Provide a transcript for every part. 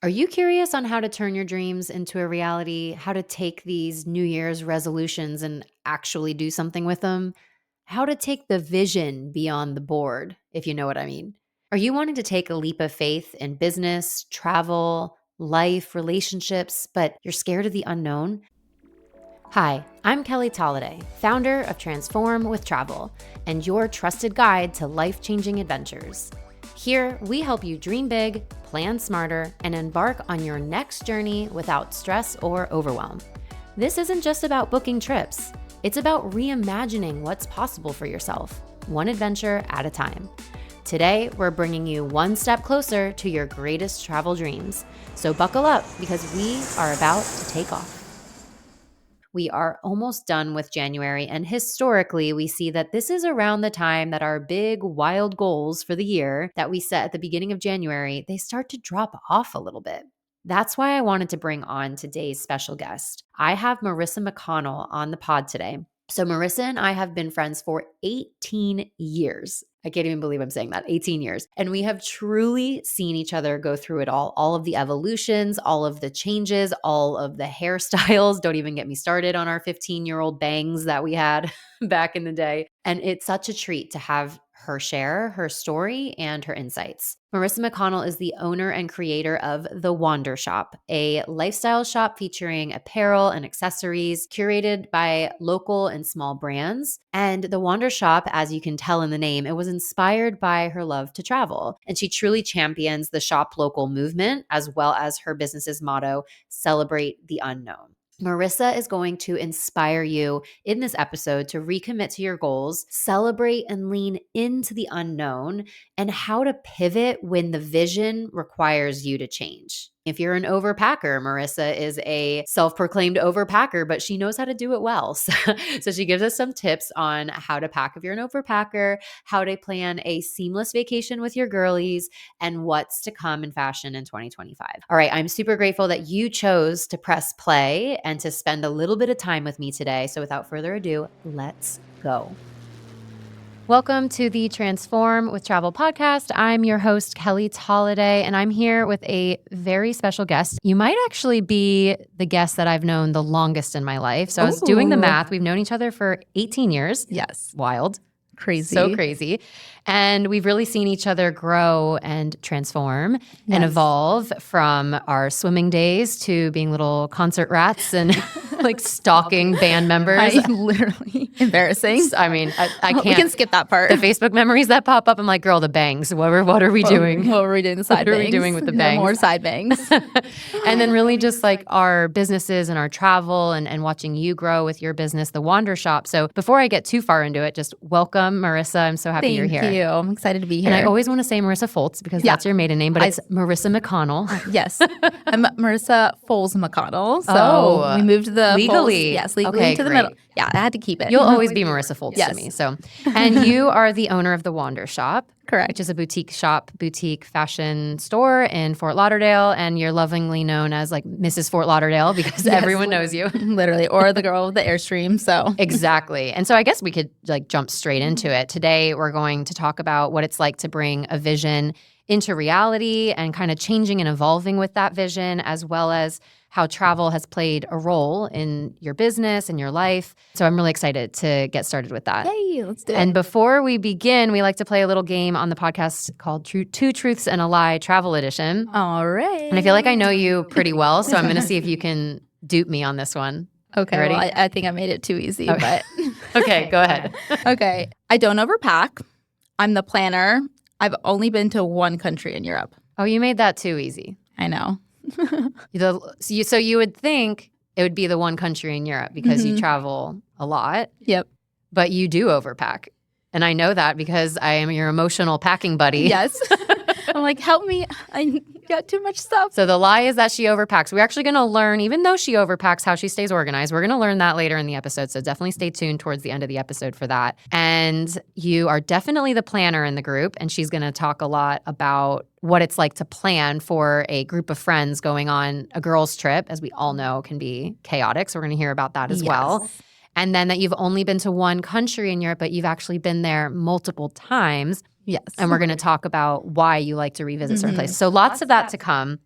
Are you curious on how to turn your dreams into a reality? How to take these New Year's resolutions and actually do something with them? How to take the vision beyond the board, if you know what I mean? Are you wanting to take a leap of faith in business, travel, life, relationships, but you're scared of the unknown? Hi, I'm Kelly Tolliday, founder of Transform with Travel, and your trusted guide to life-changing adventures. Here, we help you dream big, plan smarter, and embark on your next journey without stress or overwhelm. This isn't just about booking trips. It's about reimagining what's possible for yourself, one adventure at a time. Today, we're bringing you one step closer to your greatest travel dreams. So buckle up because we are about to take off. We are almost done with January, and historically, we see that this is around the time that our big, wild goals for the year that we set at the beginning of January, they start to drop off a little bit. That's why I wanted to bring on today's special guest. I have Marisa McConnell on the pod today. So Marisa and I have been friends for 18 years. I can't even believe I'm saying that, 18 years. And we have truly seen each other go through it all of the evolutions, all of the changes, all of the hairstyles. Don't even get me started on our 15-year-old bangs that we had back in the day. And it's such a treat to have her share her story and her insights. Marisa McConnell is the owner and creator of The Wander Shop, a lifestyle shop featuring apparel and accessories curated by local and small brands. And The Wander Shop, as you can tell in the name, it was inspired by her love to travel. And she truly champions the shop local movement, as well as her business's motto, celebrate the unknown. Marisa is going to inspire you in this episode to recommit to your goals, celebrate and lean into the unknown, and how to pivot when the vision requires you to change. If you're an overpacker, Marisa is a self-proclaimed overpacker, but she knows how to do it well. So she gives us some tips on how to pack if you're an overpacker, how to plan a seamless vacation with your girlies, and what's to come in fashion in 2025. All right, I'm super grateful that you chose to press play and to spend a little bit of time with me today. So without further ado, let's go. Welcome to the Transform with Travel podcast. I'm your host, Kelly Tolliday, and I'm here with a very special guest. You might actually be the guest that I've known the longest in my life. So I was doing the math. We've known each other for 18 years. Yes. Wild. Crazy. So crazy. And we've really seen each other grow and transform and evolve from our swimming days to being little concert rats and like stalking band members. Literally embarrassing. I mean, I can't. We can skip that part. The Facebook memories that pop up, I'm like, girl, the bangs. What are we doing? What were we doing? The side bangs. What are we doing with the bangs? More side bangs. And then really just like our businesses and our travel and watching you grow with your business, The Wander Shop. So before I get too far into it, just welcome, Marisa. I'm so happy you're here. Thank you. I'm excited to be here. And I always want to say Marisa Folz because that's your maiden name, but it's Marisa McConnell. Yes. I'm Marisa Folz McConnell. So we moved the legally. Folz, yes, legally to the middle. Yeah, I had to keep it. You'll always be Marisa Folz to me. So, and you are the owner of The Wander Shop. Correct. Which is a boutique fashion store in Fort Lauderdale. And you're lovingly known as like Mrs. Fort Lauderdale because everyone knows you. Literally. Or the girl with the Airstreams. So exactly. And so I guess we could like jump straight into it. Today, we're going to talk about what it's like to bring a vision into reality and kind of changing and evolving with that vision, as well as how travel has played a role in your business and your life. So I'm really excited to get started with that. Yay, let's do it. And before we begin, we like to play a little game on the podcast called Two Truths and a Lie Travel Edition. All right. And I feel like I know you pretty well, so I'm going to see if you can dupe me on this one. Okay, ready? Well, I think I made it too easy, but... Okay, go ahead. Okay, I don't overpack. I'm the planner. I've only been to one country in Europe. Oh, you made that too easy. I know. So you would think it would be the one country in Europe because you travel a lot. Yep. But you do overpack. And I know that because I am your emotional packing buddy. Yes. I'm like, help me. I got too much stuff. So the lie is that she overpacks. We're actually going to learn, even though she overpacks, how she stays organized. We're going to learn that later in the episode. So definitely stay tuned towards the end of the episode for that. And you are definitely the planner in the group. And she's going to talk a lot about what it's like to plan for a group of friends going on a girls' trip, as we all know can be chaotic. So we're going to hear about that as well. And then that you've only been to one country in Europe, but you've actually been there multiple times. Yes. And we're going to talk about why you like to revisit certain places. So lots of that to come.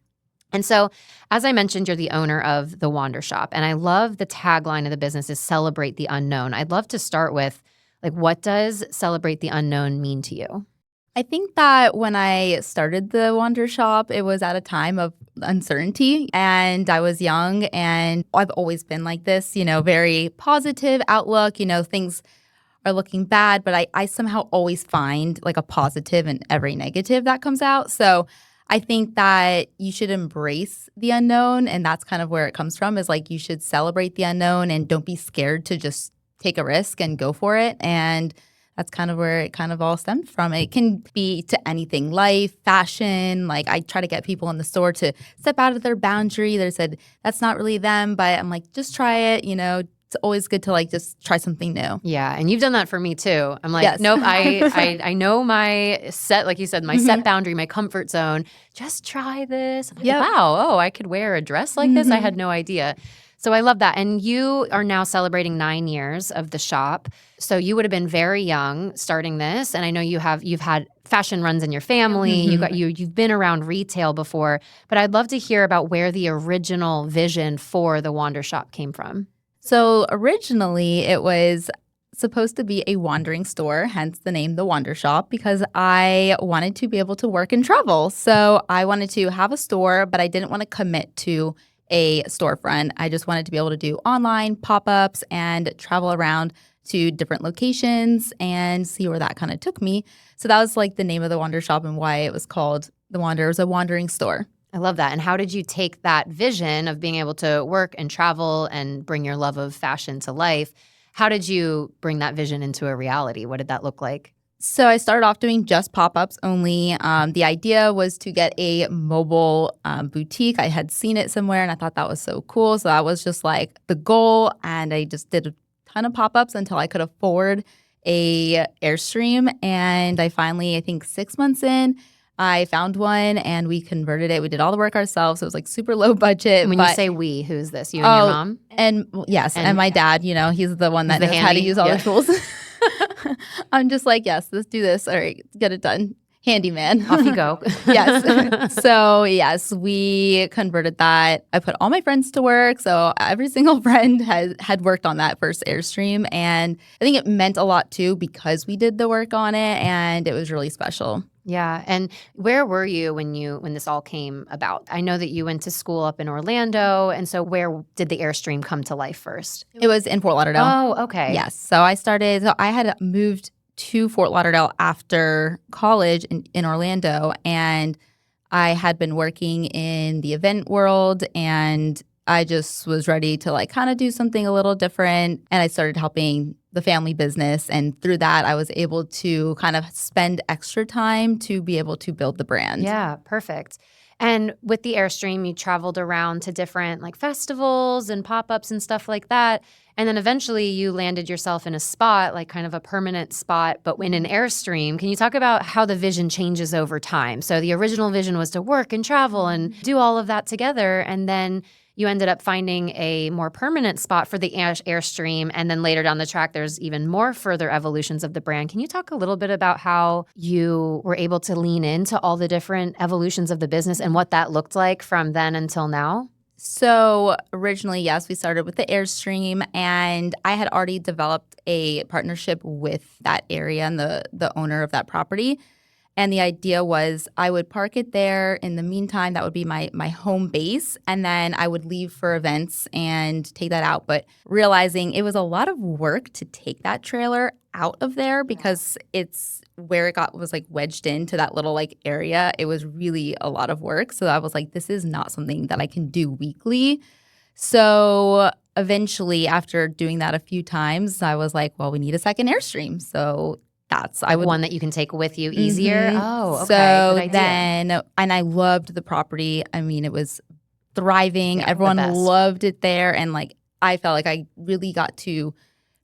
And so, as I mentioned, you're the owner of the Wander Shop, and I love the tagline of the business is celebrate the unknown. I'd love to start with, like, what does celebrate the unknown mean to you? I think that when I started the Wander Shop, it was at a time of uncertainty and I was young and I've always been like this, very positive outlook, things are looking bad, but I somehow always find like a positive in every negative that comes out. So I think that you should embrace the unknown, and that's kind of where it comes from, is like you should celebrate the unknown and don't be scared to just take a risk and go for it. And that's kind of where it kind of all stemmed from. It can be to anything, life, fashion. Like I try to get people in the store to step out of their boundary. They said, that's not really them, but I'm like, just try it, It's always good to like just try something new. Yeah, and you've done that for me too. I'm like, Yes. nope, I know my set, like you said, my set boundary, my comfort zone. Just try this. I'm like, Yep. wow, I could wear a dress like this. I had no idea. So I love that. And you are now celebrating 9 years of the shop. So you would have been very young starting this. And I know you've had fashion runs in your family. You've been around retail before. But I'd love to hear about where the original vision for the Wander Shop came from. So originally it was supposed to be a wandering store, hence the name The Wander Shop, because I wanted to be able to work and travel. So I wanted to have a store, but I didn't want to commit to a storefront. I just wanted to be able to do online pop-ups and travel around to different locations and see where that kind of took me. So that was like the name of The Wander Shop and why it was called The Wander. It was a wandering store. I love that. And how did you take that vision of being able to work and travel and bring your love of fashion to life? How did you bring that vision into a reality? What did that look like? So I started off doing just pop-ups only. The idea was to get a mobile boutique. I had seen it somewhere and I thought that was so cool. So that was just like the goal. And I just did a ton of pop-ups until I could afford a Airstream. And I finally, I think 6 months in, I found one and we converted it. We did all the work ourselves. It was like super low budget. And when you say we, who's this? You and your mom? And yes, and my dad, he's the one that knows how to use all the tools. I'm just like, yes, let's do this. All right, get it done. Handyman. Off you go. Yes. So, yes, we converted that. I put all my friends to work. So every single friend had worked on that first Airstream. And I think it meant a lot, too, because we did the work on it. And it was really special. Yeah. And where were you when this all came about? I know that you went to school up in Orlando. And so where did the Airstream come to life first? It was in Fort Lauderdale. Oh, okay. Yes. So I had moved to Fort Lauderdale after college in Orlando. And I had been working in the event world and I just was ready to like kind of do something a little different. And I started helping the family business. And through that, I was able to kind of spend extra time to be able to build the brand. Yeah, perfect. And with the Airstream, you traveled around to different like festivals and pop-ups and stuff like that. And then eventually you landed yourself in a spot, like kind of a permanent spot, but in an Airstream. Can you talk about how the vision changes over time? So the original vision was to work and travel and do all of that together. And then you ended up finding a more permanent spot for the Airstream. And then later down the track, there's even more further evolutions of the brand. Can you talk a little bit about how you were able to lean into all the different evolutions of the business and what that looked like from then until now? So originally, yes, we started with the Airstream, and I had already developed a partnership with that area and the owner of that property. And the idea was I would park it there. In the meantime, that would be my home base. And then I would leave for events and take that out. But realizing it was a lot of work to take that trailer out of there because it's where it was like wedged into that little like area. It was really a lot of work. So I was like, this is not something that I can do weekly. So eventually, after doing that a few times, I was like, well, we need a second Airstream. So one that you can take with you easier. Mm-hmm. Oh, okay. So good idea. then, and I loved the property. I mean, it was thriving. Yeah, everyone the best. loved it there. And like, I felt like I really got to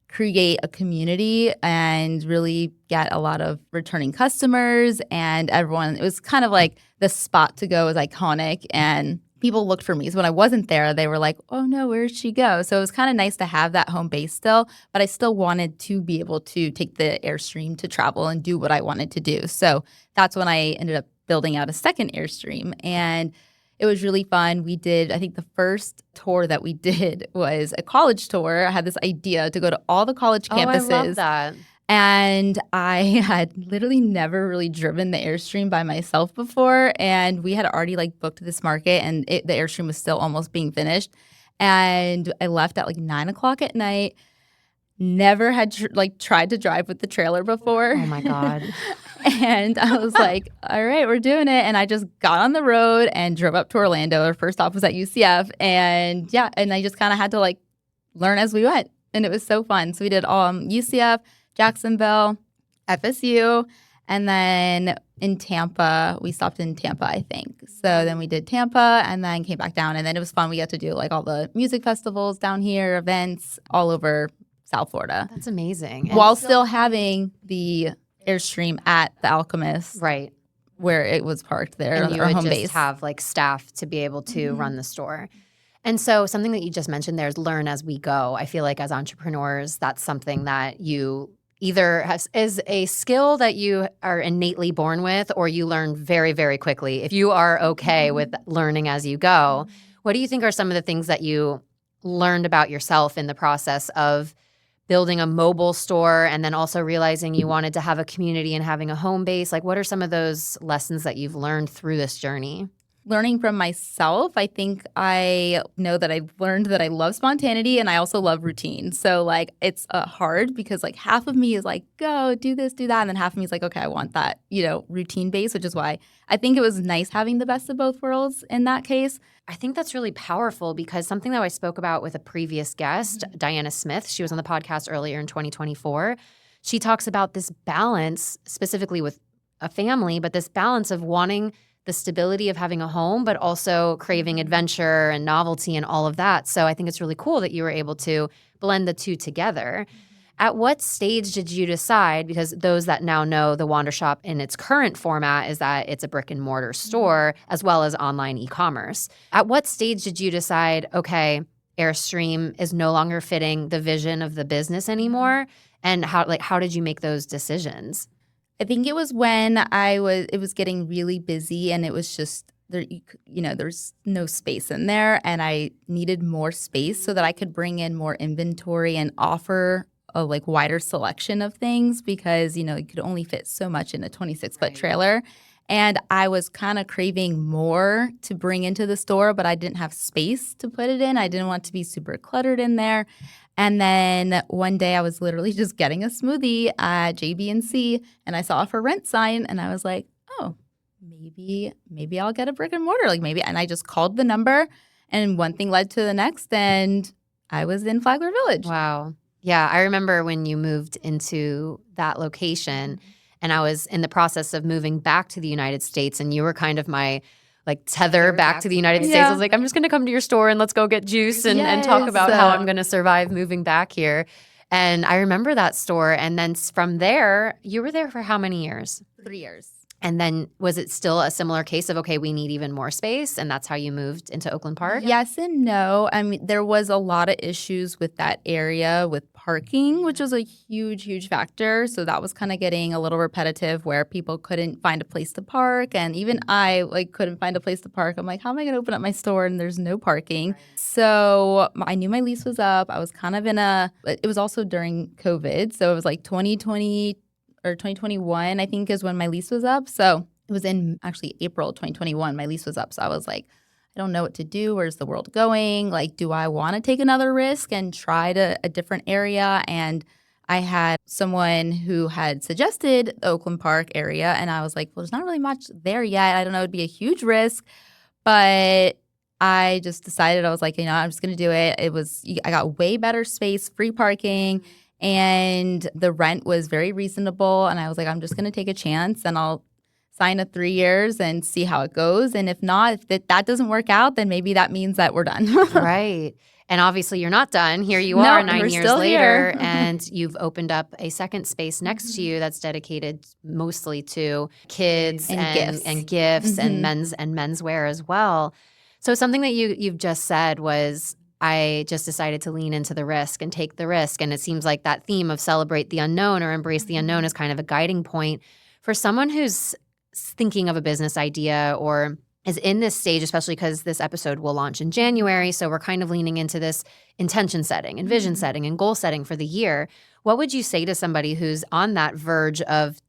create a community and really get a lot of returning customers and everyone. It was kind of like the spot to go was iconic and people looked for me. So when I wasn't there, they were like, oh no, where did she go? So it was kind of nice to have that home base still, but I still wanted to be able to take the Airstream to travel and do what I wanted to do. So that's when I ended up building out a second Airstream. And It was really fun. We did, I think the first tour that we did was a college tour. I had this idea to go to all the college Oh, I love campuses. that. And I had literally never really driven the Airstream by myself before. And we had already like booked this market and the Airstream was still almost being finished. And I left at like 9 o'clock at night. Never had tried to drive with the trailer before. Oh my God. And I was like, all right, we're doing it. And I just got on the road and drove up to Orlando. Our first stop was at UCF. And yeah, and I just kind of had to like learn as we went. And it was so fun. So we did UCF, Jacksonville, FSU, and then in Tampa, we stopped in Tampa, I think. So then we did Tampa and then came back down. And then it was fun. We got to do like all the music festivals down here, events all over South Florida. That's amazing. While still having the Airstream at the Alchemist, right, where it was parked there, and you our would home just base. have like staff to be able to run the store. And so something that you just mentioned there is learn as we go. I feel like as entrepreneurs, that's something that you either is a skill that you are innately born with, or you learn very, very quickly. If you are okay with learning as you go, what do you think are some of the things that you learned about yourself in the process of building a mobile store and then also realizing you wanted to have a community and having a home base? Like, what are some of those lessons that you've learned through this journey? Learning from myself, I think I know that I've learned that I love spontaneity and I also love routine. So like it's hard because like half of me is like, go do this, do that. And then half of me is like, okay, I want that, routine base, which is why I think it was nice having the best of both worlds in that case. I think that's really powerful because something that I spoke about with a previous guest, Diana Smith, she was on the podcast earlier in 2024. She talks about this balance specifically with a family, but this balance of wanting the stability of having a home, but also craving adventure and novelty and all of that. So I think it's really cool that you were able to blend the two together. At what stage did you decide, because those that now know the Wander Shop in its current format is that it's a brick and mortar store as well as online e-commerce. At what stage did you decide, okay, Airstream is no longer fitting the vision of the business anymore? And how did you make those decisions? I think it was when it was getting really busy and it was just there's no space in there and I needed more space so that I could bring in more inventory and offer a like wider selection of things because, it could only fit so much in a 26-foot trailer. And I was kind of craving more to bring into the store, but I didn't have space to put it in. I didn't want to be super cluttered in there. And then one day I was literally just getting a smoothie at JB&C and I saw a for rent sign and I was like, oh, maybe I'll get a brick and mortar. Like maybe, and I just called the number and one thing led to the next and I was in Flagler Village. Wow. Yeah, I remember when you moved into that location and I was in the process of moving back to the United States and you were kind of my like tether back to the United States. I was like, I'm just going to come to your store and let's go get juice and talk about how I'm going to survive moving back here. And I remember that store. And then from there, you were there for how many years? 3 years. And then was it still a similar case of, okay, we need even more space? And that's how you moved into Oakland Park? Yes and no. I mean, there was a lot of issues with that area with parking, which was a huge, huge factor. So that was kind of getting a little repetitive where people couldn't find a place to park. And even I couldn't find a place to park. I'm like, how am I going to open up my store and there's no parking? Right. So I knew my lease was up. I was kind of it was also during COVID. So it was like 2020 or 2021, I think, is when my lease was up. So it was in actually April 2021, my lease was up. So I was like, I don't know what to do. Where's the world going? Like, do I want to take another risk and try a different area? And I had someone who had suggested the Oakland Park area. And I was like, well, there's not really much there yet. I don't know. It'd be a huge risk. But I just decided, I was like, I'm just going to do it. I got way better space, free parking. And the rent was very reasonable. And I was like, I'm just going to take a chance and I'll sign a 3 years and see how it goes. And if not, if that doesn't work out, then maybe that means that we're done. Right. And obviously you're not done. Here you are 9 years later and you've opened up a second space next to you that's dedicated mostly to kids and gifts and menswear as well. So something that you've just said was, I just decided to lean into the risk and take the risk. And it seems like that theme of celebrate the unknown or embrace the unknown is kind of a guiding point for someone who's thinking of a business idea or is in this stage, especially because this episode will launch in January. So we're kind of leaning into this intention setting and vision setting and goal setting for the year. What would you say to somebody who's on that verge of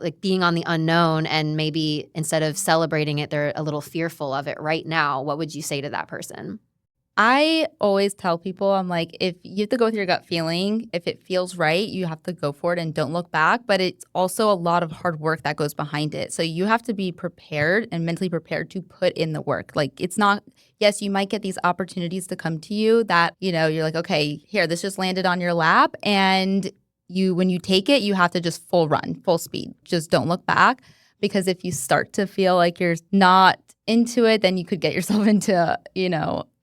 like being on the unknown, and maybe instead of celebrating it, they're a little fearful of it right now? What would you say to that person? I always tell people, I'm like, if you have to go with your gut feeling, if it feels right, you have to go for it and don't look back. But it's also a lot of hard work that goes behind it. So you have to be prepared and mentally prepared to put in the work. Like, it's not, yes, you might get these opportunities to come to you that, you're like, okay, here, this just landed on your lap. And when you take it, you have to just full run, full speed. Just don't look back. Because if you start to feel like you're not into it, then you could get yourself into,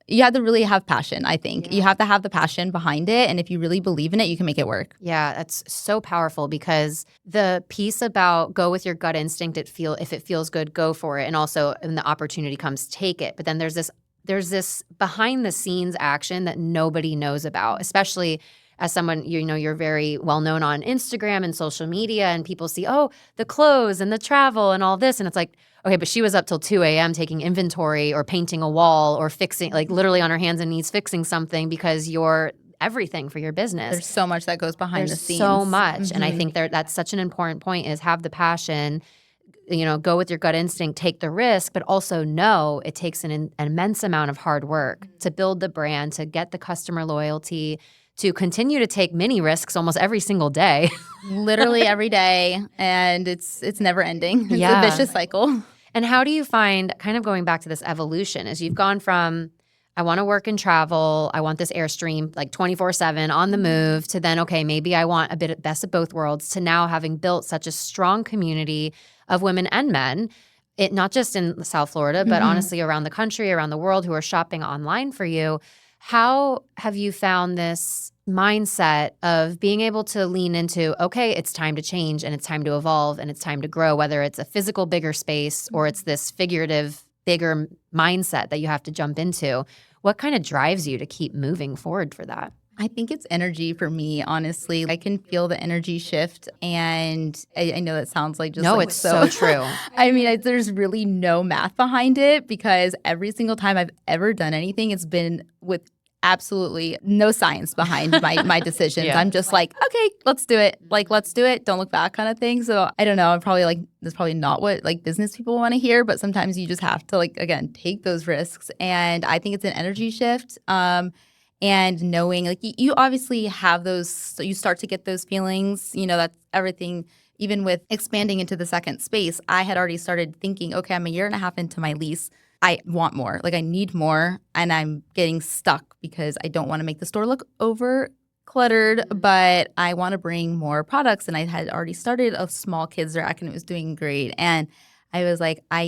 you have to really have passion, I think. Yeah. You have to have the passion behind it. And if you really believe in it, you can make it work. Yeah, that's so powerful, because the piece about go with your gut instinct, if it feels good, go for it. And also when the opportunity comes, take it. But then there's this behind the scenes action that nobody knows about, especially as someone, you're very well known on Instagram and social media, and people see, oh, the clothes and the travel and all this. And it's like, okay, but she was up till 2 a.m. taking inventory or painting a wall or fixing, like literally on her hands and knees fixing something, because you're everything for your business. There's so much that goes behind the scenes. So much. Mm-hmm. And I think that's such an important point, is have the passion, go with your gut instinct, take the risk, but also know it takes an immense amount of hard work to build the brand, to get the customer loyalty, to continue to take mini risks almost every single day. Literally every day. And it's never ending. It's a vicious cycle. And how do you find, kind of going back to this evolution, as you've gone from, I want to work and travel, I want this Airstream like 24/7 on the move, to then, okay, maybe I want a bit of best of both worlds, to now having built such a strong community of women and men, it not just in South Florida, but honestly around the country, around the world, who are shopping online for you. How have you found this mindset of being able to lean into, okay, it's time to change and it's time to evolve and it's time to grow, whether it's a physical bigger space or it's this figurative bigger mindset that you have to jump into? What kind of drives you to keep moving forward for that? I think it's energy for me, honestly. I can feel the energy shift, and I know that sounds like just it's so true. I mean, there's really no math behind it, because every single time I've ever done anything, it's been with absolutely no science behind my decisions. Yeah. I'm just like, okay, let's do it. Like, let's do it. Don't look back, kind of thing. So I don't know. I'm probably like, that's probably not what like business people want to hear, but sometimes you just have to, like, again, take those risks. And I think it's an energy shift. And knowing, like, you obviously have those, so you start to get those feelings, that's everything. Even with expanding into the second space, I had already started thinking, okay, I'm a year and a half into my lease. I want more. Like, I need more, and I'm getting stuck because I don't want to make the store look over cluttered, but I want to bring more products. And I had already started a small kids rack, and it was doing great. And I was like, I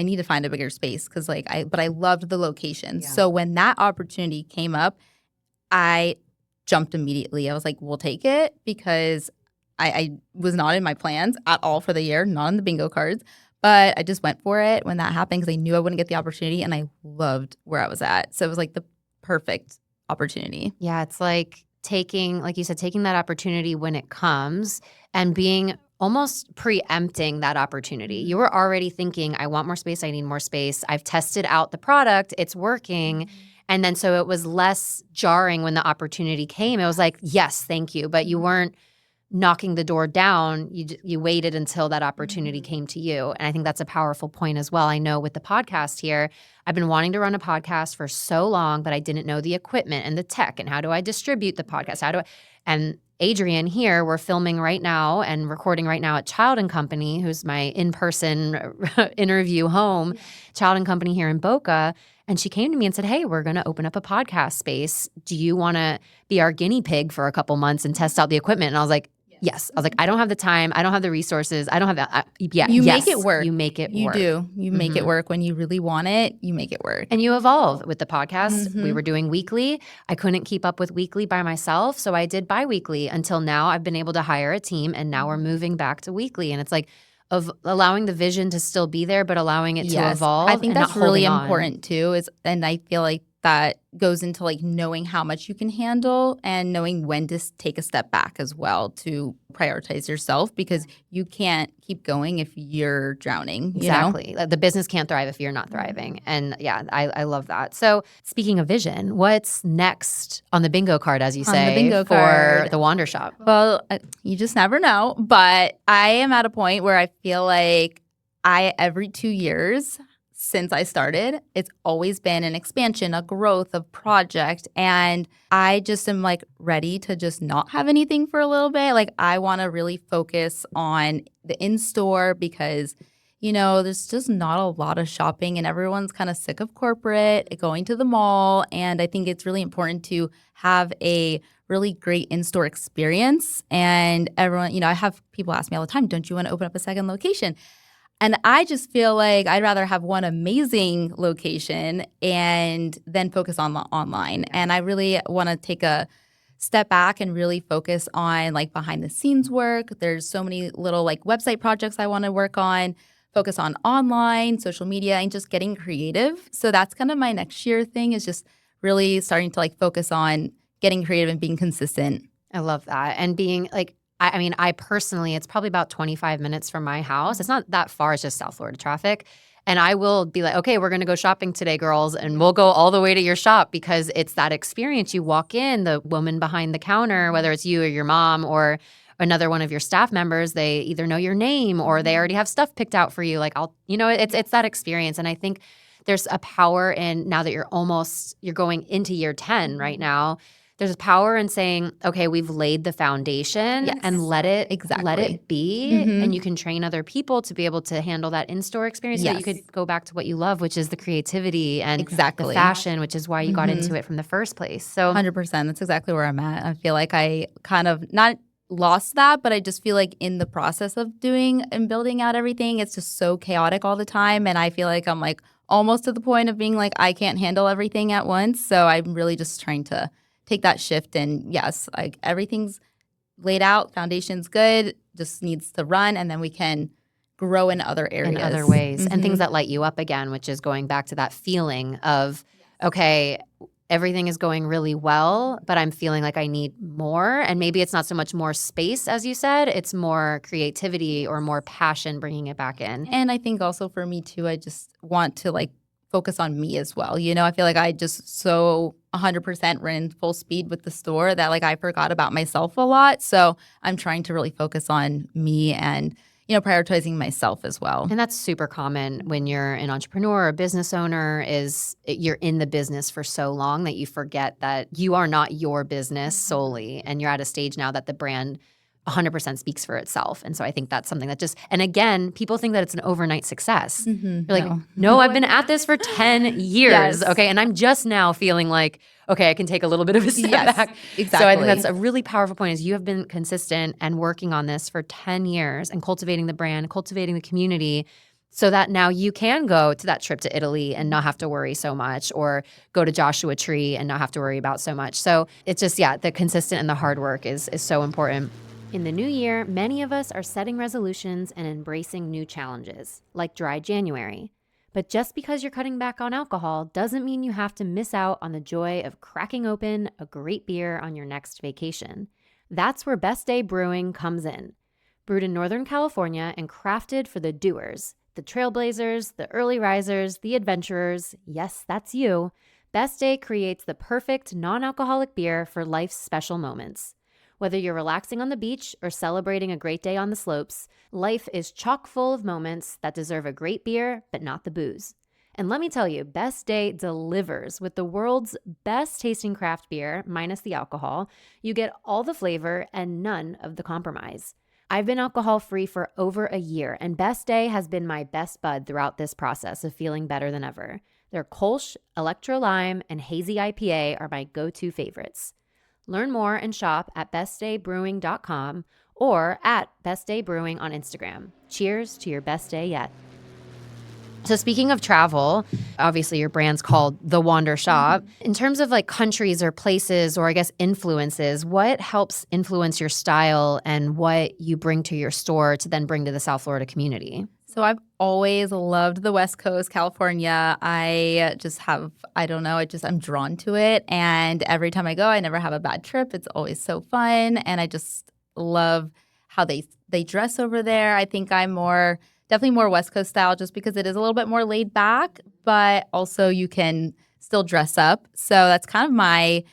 need to find a bigger space, because but I loved the location. Yeah. So when that opportunity came up, I jumped immediately. I was like, we'll take it, because I was not in my plans at all for the year, not on the bingo cards. But I just went for it when that happened, because I knew I wouldn't get the opportunity, and I loved where I was at. So it was like the perfect opportunity. Yeah, it's like taking, like you said, taking that opportunity when it comes and being almost preempting that opportunity. You were already thinking, I want more space, I need more space. I've tested out the product, it's working. And then so it was less jarring when the opportunity came. It was like, yes, thank you. But you weren't knocking the door down. You waited until that opportunity came to you. And I think that's a powerful point as well. I know with the podcast here, I've been wanting to run a podcast for so long, but I didn't know the equipment and the tech and how do I distribute the podcast? And Adrian here, we're filming right now and recording right now at Child & Company, who's my in-person interview home, Child & Company here in Boca. And she came to me and said, hey, we're going to open up a podcast space. Do you want to be our guinea pig for a couple months and test out the equipment? And I was like, yes. I was like, I don't have the time. I don't have the resources. I don't have that. You make it work. You make it work. You do. You make it work. When you really want it, you make it work. And you evolve with the podcast. We were doing weekly. I couldn't keep up with weekly by myself. So I did bi-weekly until now. I've been able to hire a team, and now we're moving back to weekly. And it's like of allowing the vision to still be there, but allowing it to evolve. I think that's really important too. And I feel like that goes into like knowing how much you can handle and knowing when to take a step back as well to prioritize yourself, because you can't keep going if you're drowning. Exactly. The business can't thrive if you're not thriving. And yeah, I love that. So speaking of vision, what's next on the bingo card, as you On the say, bingo for card. the Wander Shop? Well, you just never know. But I am at a point where I feel like every 2 years since I started, it's always been an expansion, a growth, a project. And I just am like ready to just not have anything for a little bit. Like I want to really focus on the in-store because, there's just not a lot of shopping and everyone's kind of sick of corporate, going to the mall. And I think it's really important to have a really great in-store experience. And everyone, I have people ask me all the time, don't you want to open up a second location? And I just feel like I'd rather have one amazing location and then focus on the online. And I really want to take a step back and really focus on like behind the scenes work. There's so many little like website projects I want to work on, focus on online, social media, and just getting creative. So that's kind of my next year thing, is just really starting to like focus on getting creative and being consistent. I love that. And being like, I mean, I personally, it's probably about 25 minutes from my house. It's not that far. It's just South Florida traffic. And I will be like, okay, we're going to go shopping today, girls. And we'll go all the way to your shop because it's that experience. You walk in, the woman behind the counter, whether it's you or your mom or another one of your staff members, they either know your name or they already have stuff picked out for you. Like it's that experience. And I think there's a power in, now that you're going into year 10 right now, there's power in saying, okay, we've laid the foundation and let it be. Mm-hmm. And you can train other people to be able to handle that in-store experience so that you could go back to what you love, which is the creativity and the fashion, which is why you got into it from the first place. So 100%. That's exactly where I'm at. I feel like I kind of not lost that, but I just feel like in the process of doing and building out everything, it's just so chaotic all the time. And I feel like I'm like almost to the point of being like, I can't handle everything at once. So I'm really just trying to take that shift. And yes, like everything's laid out, foundation's good, just needs to run, and then we can grow in other areas. In other ways. And things that light you up again, which is going back to that feeling of, okay, everything is going really well, but I'm feeling like I need more. And maybe it's not so much more space, as you said, it's more creativity or more passion bringing it back in. And I think also for me too, I just want to like focus on me as well. I feel like I just so 100% ran full speed with the store that like I forgot about myself a lot. So I'm trying to really focus on me and, prioritizing myself as well. And that's super common when you're an entrepreneur or a business owner, is you're in the business for so long that you forget that you are not your business solely. And you're at a stage now that the brand 100% speaks for itself. And so I think that's something that and again, people think that it's an overnight success. You're like, no, I've been at this for 10 years. Okay. And I'm just now feeling like, okay, I can take a little bit of a step back. Exactly. So I think that's a really powerful point, is you have been consistent and working on this for 10 years and cultivating the brand, cultivating the community, so that now you can go to that trip to Italy and not have to worry so much, or go to Joshua Tree and not have to worry about so much. So it's just, the consistent and the hard work is so important. In the new year, many of us are setting resolutions and embracing new challenges, like Dry January. But just because you're cutting back on alcohol doesn't mean you have to miss out on the joy of cracking open a great beer on your next vacation. That's where Best Day Brewing comes in. Brewed in Northern California and crafted for the doers, the trailblazers, the early risers, the adventurers, yes, that's you, Best Day creates the perfect non-alcoholic beer for life's special moments. Whether you're relaxing on the beach or celebrating a great day on the slopes, life is chock full of moments that deserve a great beer, but not the booze. And let me tell you, Best Day delivers with the world's best tasting craft beer, minus the alcohol. You get all the flavor and none of the compromise. I've been alcohol-free for over a year, and Best Day has been my best bud throughout this process of feeling better than ever. Their Kolsch, Electro Lime, and Hazy IPA are my go-to favorites. Learn more and shop at bestdaybrewing.com or at bestdaybrewing on Instagram. Cheers to your best day yet. So speaking of travel, obviously your brand's called The Wander Shop. In terms of like countries or places, or I guess influences, what helps influence your style and what you bring to your store to then bring to the South Florida community? So I've always loved the West Coast, California. I don't know, I'm drawn to it. And every time I go, I never have a bad trip. It's always so fun. And I just love how they dress over there. I think definitely more West Coast style just because it is a little bit more laid back, but also you can still dress up. So that's kind of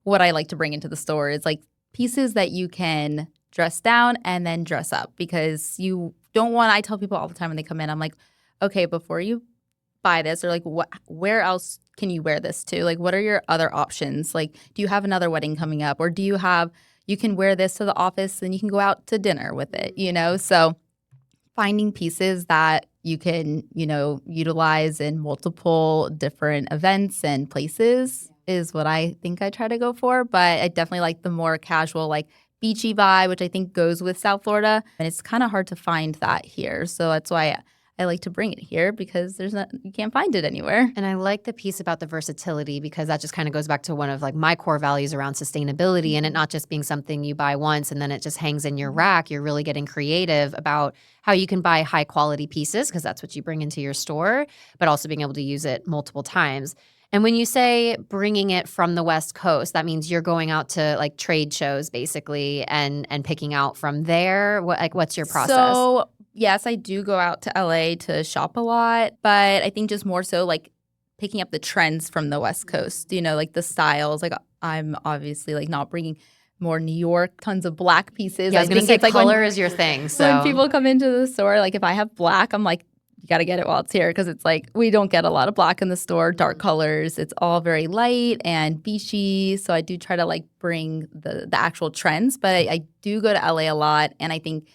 what I like to bring into the store is like pieces that you can dress down and then dress up because you don't want, I tell people all the time when they come in, I'm like, okay, before you buy this or like where else can you wear this to? Like, what are your other options? Like, do you have another wedding coming up or you can wear this to the office and you can go out to dinner with it, you know? So finding pieces that you can, utilize in multiple different events and places is what I think I try to go for. But I definitely like the more casual, like beachy vibe, which I think goes with South Florida. And it's kind of hard to find that here. So that's why I like to bring it here because you can't find it anywhere. And I like the piece about the versatility because that just kind of goes back to one of like my core values around sustainability and it not just being something you buy once and then it just hangs in your rack. You're really getting creative about how you can buy high quality pieces because that's what you bring into your store, but also being able to use it multiple times. And when you say bringing it from the West Coast, that means you're going out to like trade shows basically and picking out from there. What's your process? So yes, I do go out to LA to shop a lot, but I think just more so like picking up the trends from the West Coast, like the styles. Like I'm obviously like not bringing more New York, tons of black pieces. Yeah, I was going to say like color is your thing. So when people come into the store, like if I have black, I'm like, you got to get it while it's here because it's like we don't get a lot of black in the store, dark colors. It's all very light and beachy. So I do try to like bring the actual trends, but I do go to LA a lot and I think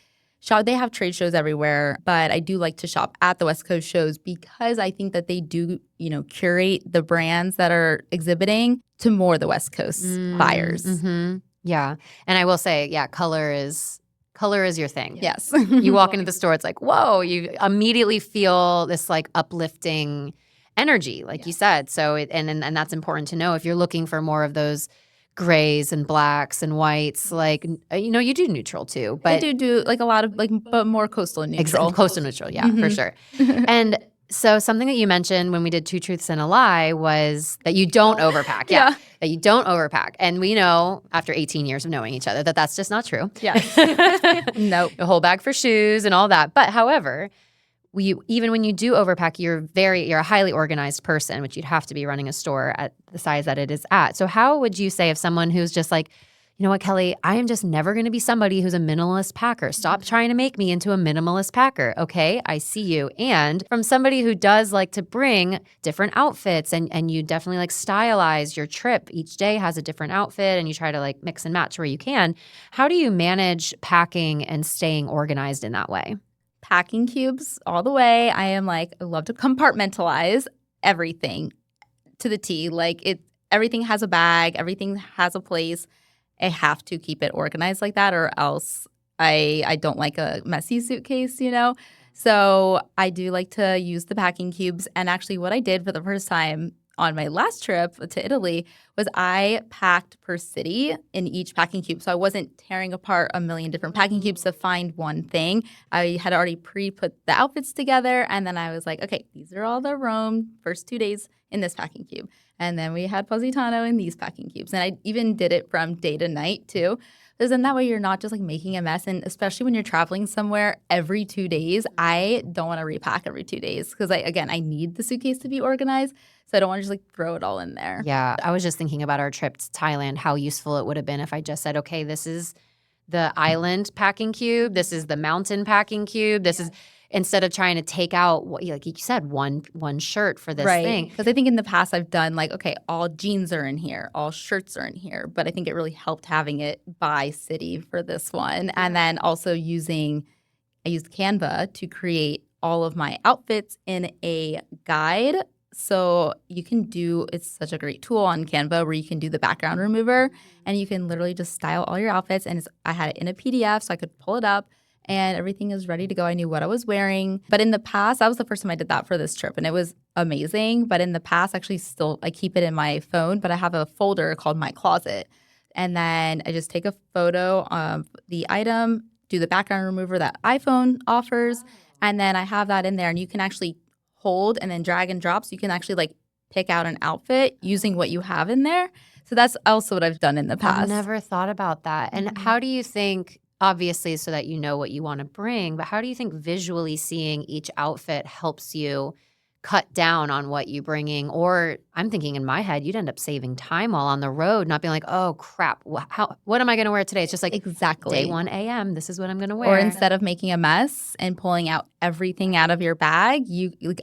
they have trade shows everywhere, but I do like to shop at the West Coast shows because I think that they do, curate the brands that are exhibiting to more the West Coast buyers. Mm-hmm. Yeah. And I will say, yeah, color is your thing. Yes. You walk into the store, it's like, whoa, you immediately feel this like uplifting energy, like you said. So and that's important to know if you're looking for more of those grays and blacks and whites, like, you do neutral too. But I do like a lot of like, but more coastal and neutral. Coastal neutral, yeah, for sure. And so something that you mentioned when we did Two Truths and a Lie was that you don't overpack. Yeah. That you don't overpack. And we know after 18 years of knowing each other that that's just not true. Yeah. Nope. A whole bag for shoes and all that. But however, even when you do overpack, you're a highly organized person, which you'd have to be running a store at the size that it is at. So how would you say if someone who's just like, you know what, Kelly, I am just never going to be somebody who's a minimalist packer. Stop trying to make me into a minimalist packer. Okay, I see you. And from somebody who does like to bring different outfits and you definitely like stylize your trip. Each day has a different outfit and you try to like mix and match where you can. How do you manage packing and staying organized in that way? Packing cubes all the way. I love to compartmentalize everything to the T. Like everything has a bag, everything has a place. I have to keep it organized like that or else I don't like a messy suitcase, So I do like to use the packing cubes. And actually what I did for the first time on my last trip to Italy was I packed per city in each packing cube. So I wasn't tearing apart a million different packing cubes to find one thing. I had already pre-put the outfits together. And then I was like, okay, these are all the Rome first 2 days in this packing cube. And then we had Positano in these packing cubes. And I even did it from day to night too. Because then that way you're not just like making a mess. And especially when you're traveling somewhere every 2 days, I don't want to repack every 2 days. Because I need the suitcase to be organized. So I don't want to just like throw it all in there. Yeah. I was just thinking about our trip to Thailand, how useful it would have been if I just said, okay, this is the island packing cube. This is the mountain packing cube. This is instead of trying to take out, like you said, one shirt for this thing. Because I think in the past I've done like, okay, all jeans are in here, all shirts are in here. But I think it really helped having it by city for this one. And then also I used Canva to create all of my outfits in a guide. So it's such a great tool on Canva where you can do the background remover and you can literally just style all your outfits. And I had it in a PDF so I could pull it up and everything is ready to go. I knew what I was wearing. But in the past, that was the first time I did that for this trip and it was amazing. But in the past, actually still, I keep it in my phone, but I have a folder called My Closet. And then I just take a photo of the item, do the background remover that iPhone offers, And then I have that in there, and you can actually hold and then drag and drop. So you can actually like pick out an outfit using what you have in there. So that's also what I've done in the past. I've never thought about that. And how do you think, obviously, so that you know what you want to bring, but how do you think visually seeing each outfit helps you cut down on what you're bringing? Or I'm thinking in my head, you'd end up saving time while on the road, not being like, oh, crap, what am I going to wear today? It's just like Exactly. day 1 a.m., this is what I'm going to wear. Or instead of making a mess and pulling out everything out of your bag,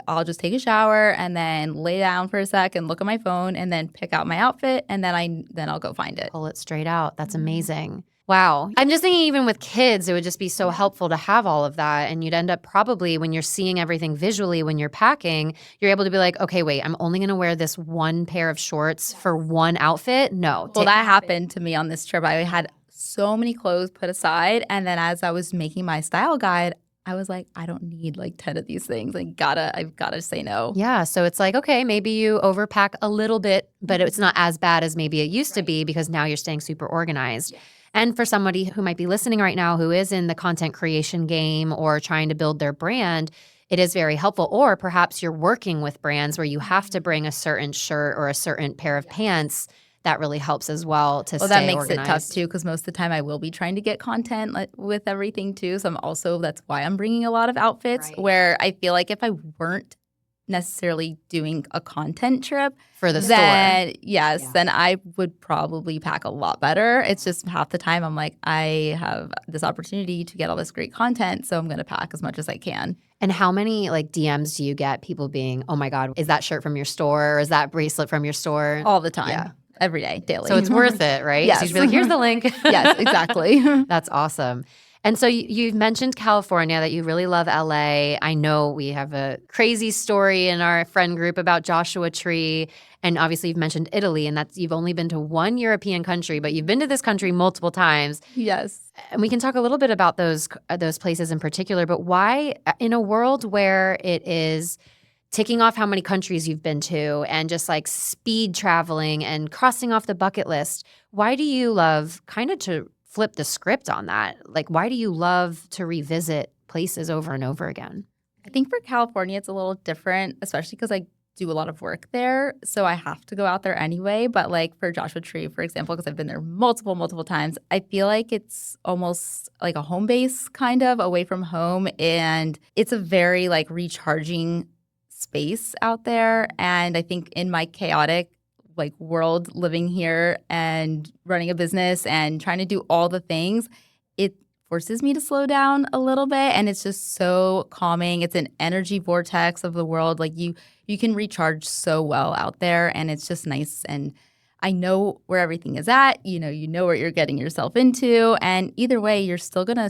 I'll just take a shower and then lay down for a sec and look at my phone and then pick out my outfit, and then I'll go find it. Pull it straight out. That's amazing. Wow. I'm just thinking even with kids, it would just be so helpful to have all of that. And you'd end up probably when you're seeing everything visually, when you're packing, you're able to be like, okay, wait, I'm only going to wear this one pair of shorts for one outfit. No. Well, that happened to me on this trip. I had so many clothes put aside. And then as I was making my style guide, I was like, I don't need like 10 of these things. I've gotta say no. Yeah. So it's like, okay, maybe you overpack a little bit, but it's not as bad as maybe it used to be because now you're staying super organized. And for somebody who might be listening right now who is in the content creation game or trying to build their brand, it is very helpful. Or perhaps you're working with brands where you have to bring a certain shirt or a certain pair of pants. That really helps as well to stay that makes organized. it tough too, because most of the time I will be trying to get content with everything too. So that's why I'm bringing a lot of outfits where I feel like if I weren't necessarily doing a content trip for the store, yes, then I would probably pack a lot better. It's just half the time I'm like, I have this opportunity to get all this great content, so I'm going to pack as much as I can. And how many like DMs do you get people being, oh my God, is that shirt from your store or is that bracelet from your store? All the time. Yeah. Every day, daily. So it's worth it, right? Yes. So you'd be like, here's the link. Yes, exactly. That's awesome. And so you've mentioned California, that you really love LA. I know we have a crazy story in our friend group about Joshua Tree. And obviously you've mentioned Italy, and that's you've only been to one European country, but you've been to this country multiple times. Yes. And we can talk a little bit about those places in particular, but why in a world where it is ticking off how many countries you've been to and just like speed traveling and crossing off the bucket list, why do you love kind of to flip the script on that? Like, why do you love to revisit places over and over again? I think for California, it's a little different, especially because I do a lot of work there. So I have to go out there anyway. But like for Joshua Tree, for example, because I've been there multiple times, I feel like it's almost like a home base kind of away from home. And it's a very like recharging space out there. And I think in my chaotic like world living here and running a business and trying to do all the things, it forces me to slow down a little bit, and it's just so calming. It's an energy vortex of the world. Like you can recharge so well out there, and it's just nice. And I know where everything is at. You know what you're getting yourself into, and either way, you're still gonna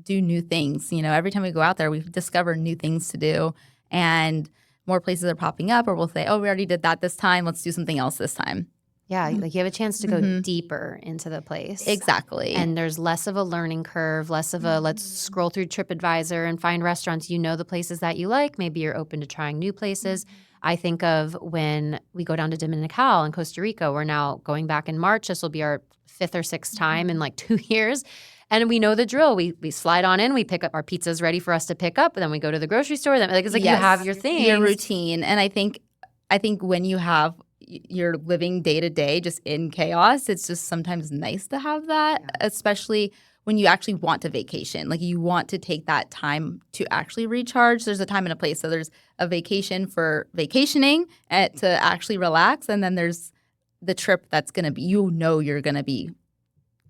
do new things. Every time we go out there, we discover new things to do, and more places are popping up, or we'll say, oh, we already did that this time. Let's do something else this time. Yeah, like you have a chance to go deeper into the place. Exactly. And there's less of a learning curve, less of a let's scroll through TripAdvisor and find restaurants. The places that you like. Maybe you're open to trying new places. I think of when we go down to Dominical in Costa Rica. We're now going back in March. This will be our 5th or 6th time in like 2 years. And we know the drill. We slide on in, we pick up our pizzas ready for us to pick up, and then we go to the grocery store. Then it's like you have your thing. Your routine. And I think when you're living day to day just in chaos, it's just sometimes nice to have that, especially when you actually want to vacation. Like you want to take that time to actually recharge. There's a time and a place. So there's a vacation for vacationing to actually relax. And then there's the trip that's going to be, you're going to be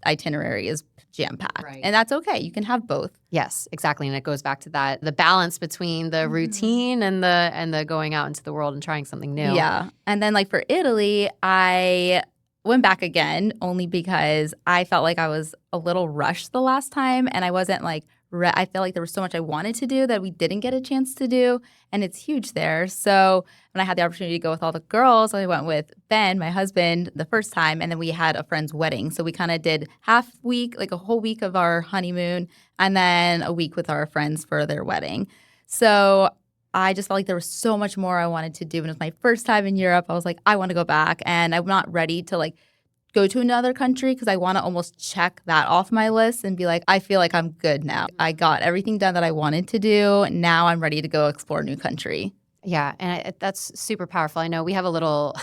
itinerary is jam-packed. Right. And that's okay. You can have both. Yes, exactly. And it goes back to that, the balance between the routine and the going out into the world and trying something new. Yeah. And then like for Italy, I went back again only because I felt like I was a little rushed the last time, and I wasn't like I felt like there was so much I wanted to do that we didn't get a chance to do, and it's huge there. So when I had the opportunity to go with all the girls, I went with Ben, my husband, the first time, and then we had a friend's wedding. So we kind of did half week, like a whole week of our honeymoon, and then a week with our friends for their wedding. So I just felt like there was so much more I wanted to do. And it was my first time in Europe. I was like, I want to go back, and I'm not ready to like go to another country because I want to almost check that off my list and be like, I feel like I'm good now. I got everything done that I wanted to do. Now I'm ready to go explore a new country. Yeah, and that's super powerful. I know we have a little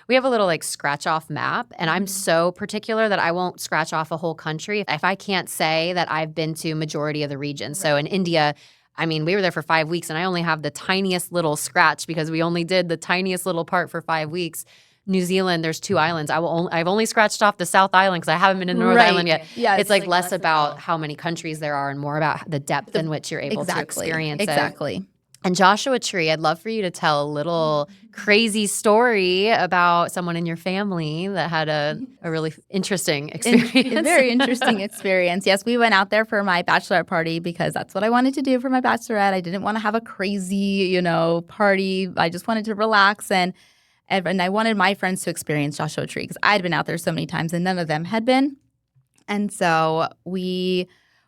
we have a little like scratch off map, and I'm so particular that I won't scratch off a whole country if I can't say that I've been to majority of the regions. So in India, I mean, we were there for 5 weeks and I only have the tiniest little scratch because we only did the tiniest little part for 5 weeks. New Zealand, there's 2 islands. I've only scratched off the South Island because I haven't been to North Island yet. Yeah, it's like less about how many countries there are and more about the depth in which you're able to experience it. Exactly. And Joshua Tree, I'd love for you to tell a little crazy story about someone in your family that had a really interesting experience. A very interesting experience. Yes, we went out there for my bachelorette party because that's what I wanted to do for my bachelorette. I didn't want to have a crazy, party. I just wanted to relax and I wanted my friends to experience Joshua Tree because I'd been out there so many times and none of them had been. And so we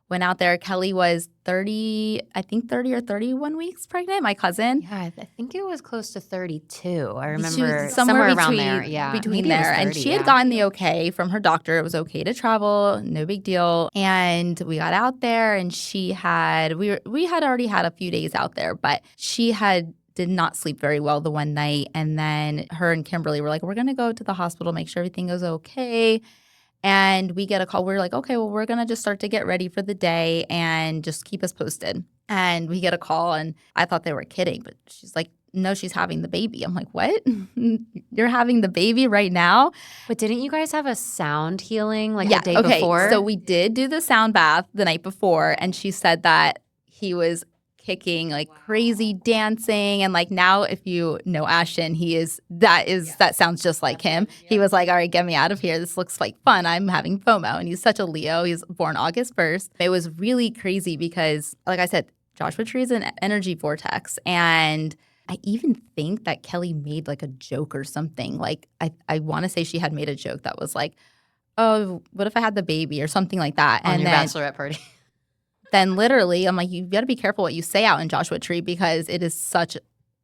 went out there. Kelly was 30 or 31 weeks pregnant, my cousin. Yeah, I think it was close to 32. I remember somewhere around there. Yeah, between there. 30, and she had gotten the okay from her doctor. It was okay to travel, no big deal. And we got out there and we had already had a few days out there, but she did not sleep very well the one night. And then her and Kimberly were like, we're going to go to the hospital, make sure everything goes okay. And we get a call. We're like, okay, well, we're going to just start to get ready for the day and just keep us posted. And we get a call and I thought they were kidding, but she's like, no, she's having the baby. I'm like, what? You're having the baby right now? But didn't you guys have a sound healing the day before? So we did do the sound bath the night before. And she said that he was kicking like crazy, dancing, and like now if you know Ashton, that sounds just like him. He was like, all right, get me out of here, this looks like fun, I'm having FOMO. And he's such a Leo. He's born August 1st. It was really crazy because, like I said, Joshua Tree is an energy vortex, and I even think that Kelly made like a joke or something. Like I want to say she had made a joke that was like, oh, what if I had the baby or something like that. On your bachelorette party. Then literally, I'm like, you got to be careful what you say out in Joshua Tree because it is such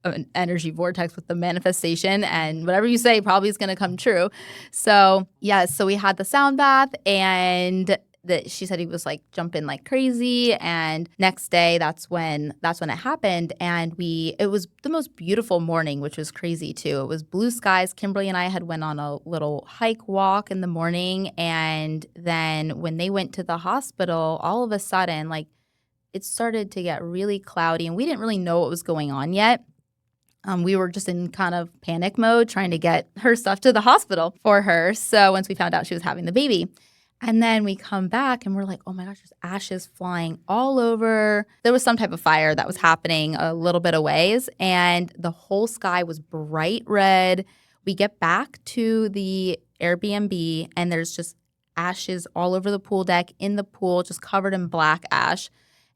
an energy vortex with the manifestation, and whatever you say probably is going to come true. So, so we had the sound bath, and she said he was like jumping like crazy. And next day, that's when it happened. And it was the most beautiful morning, which was crazy too. It was blue skies. Kimberly and I had went on a little hike walk in the morning. And then when they went to the hospital, all of a sudden, like it started to get really cloudy and we didn't really know what was going on yet. We were just in kind of panic mode trying to get her stuff to the hospital for her. So once we found out she was having the baby. And then we come back and we're like, oh my gosh, there's ashes flying all over. There was some type of fire that was happening a little bit of ways, and the whole sky was bright red. We get back to the Airbnb and there's just ashes all over the pool deck, in the pool, just covered in black ash.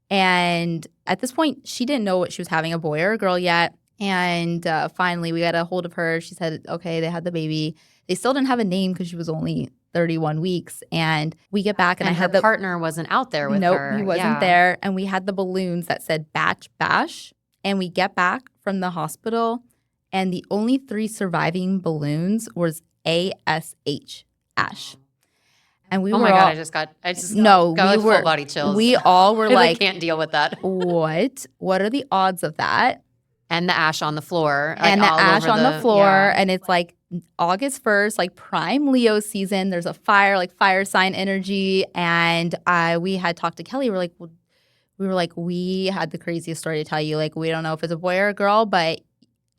And at this point, she didn't know what she was having, a boy or a girl yet. And finally, we got a hold of her. She said, okay, they had the baby. They still didn't have a name because she was only 31 weeks. And we get back and I had her partner wasn't out there with her. Nope, he wasn't there. And we had the balloons that said batch bash. And we get back from the hospital and the only 3 surviving balloons was ASH, ash. And we were my God, I just got full body chills. We all were like, I can't deal with that. What are the odds of that? And the ash on the floor. And the ash on the floor. And it's like August 1st, like prime Leo season. There's a fire sign energy. And we had talked to Kelly. We had the craziest story to tell you. Like, we don't know if it's a boy or a girl, but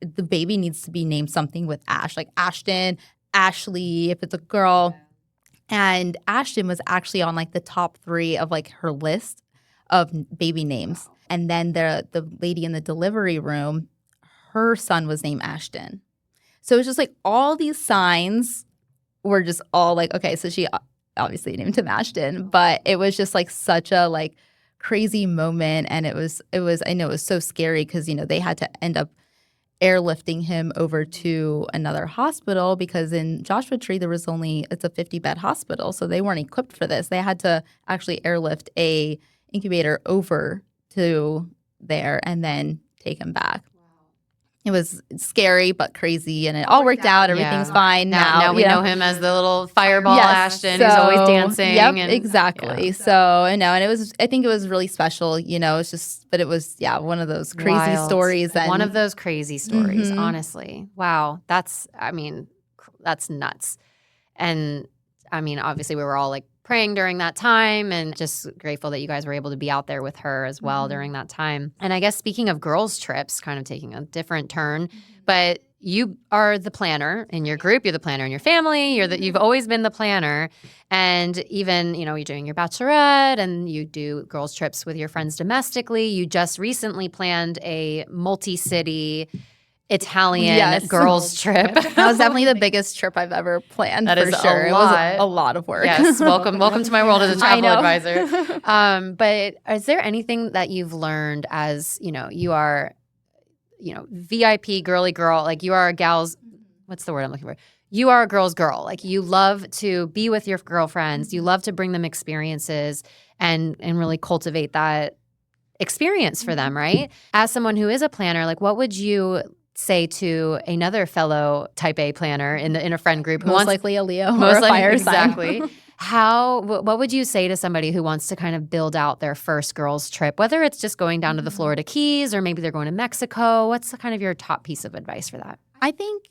the baby needs to be named something with Ash. Like Ashton, Ashley, if it's a girl. And Ashton was actually on like the top 3 of like her list of baby names. And then the lady in the delivery room, her son was named Ashton. So it's just like all these signs were just all like, okay, so she obviously named him Ashton, but it was just like such a like crazy moment. And it was I know it was so scary because, they had to end up airlifting him over to another hospital because in Joshua Tree it's a 50-bed hospital, so they weren't equipped for this. They had to actually airlift a incubator over to there and then take him back. Wow. It was scary but crazy, and it all worked out. Everything's Yeah. fine Now now. we know him as the little fireball Yes. Ashton who's always Yep, dancing and exactly. yeah. So, and it was, I think it was really special, it's just, but it was, yeah, one of those crazy Wild. stories. And One of those crazy stories, Mhm. honestly. Wow. That's nuts. And I mean, obviously we were all like praying during that time and just grateful that you guys were able to be out there with her as well during that time. And I guess speaking of girls' trips, kind of taking a different turn, but you are the planner in your group, you're the planner in your family, you've always been the planner. And even, you're doing your Bachelorette and you do girls' trips with your friends domestically. You just recently planned a multi-city Italian Yes. girls' trip. that was definitely the biggest trip I've ever planned. That for is a sure. It lot. was a lot of work. Yes, welcome to my world as a I travel know. advisor. But is there anything that you've learned as, you are, VIP girly girl, like you are a gal's, what's the word I'm looking for? You are a girl's girl. Like you love to be with your girlfriends. You love to bring them experiences and really cultivate that experience for them, right? As someone who is a planner, like what would you say to another fellow type A planner in a friend group who Most wants likely a Leo or a fire sign. exactly. What would you say to somebody who wants to kind of build out their first girls trip, whether it's just going down to the Florida Keys or maybe they're going to Mexico? What's kind of your top piece of advice for that? I think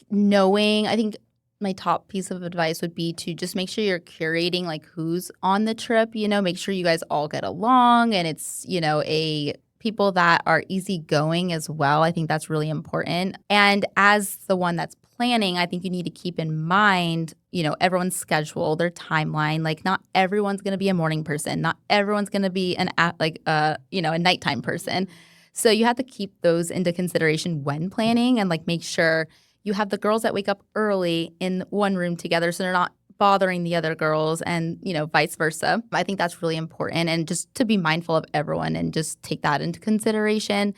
my top piece of advice would be to just make sure you're curating like who's on the trip, make sure you guys all get along and it's, a people that are easygoing as well. I think that's really important. And as the one that's planning, I think you need to keep in mind, everyone's schedule, their timeline. Like not everyone's going to be a morning person. Not everyone's going to be a nighttime person. So you have to keep those into consideration when planning and like make sure you have the girls that wake up early in one room together so they're not bothering the other girls and, vice versa. I think that's really important and just to be mindful of everyone and just take that into consideration.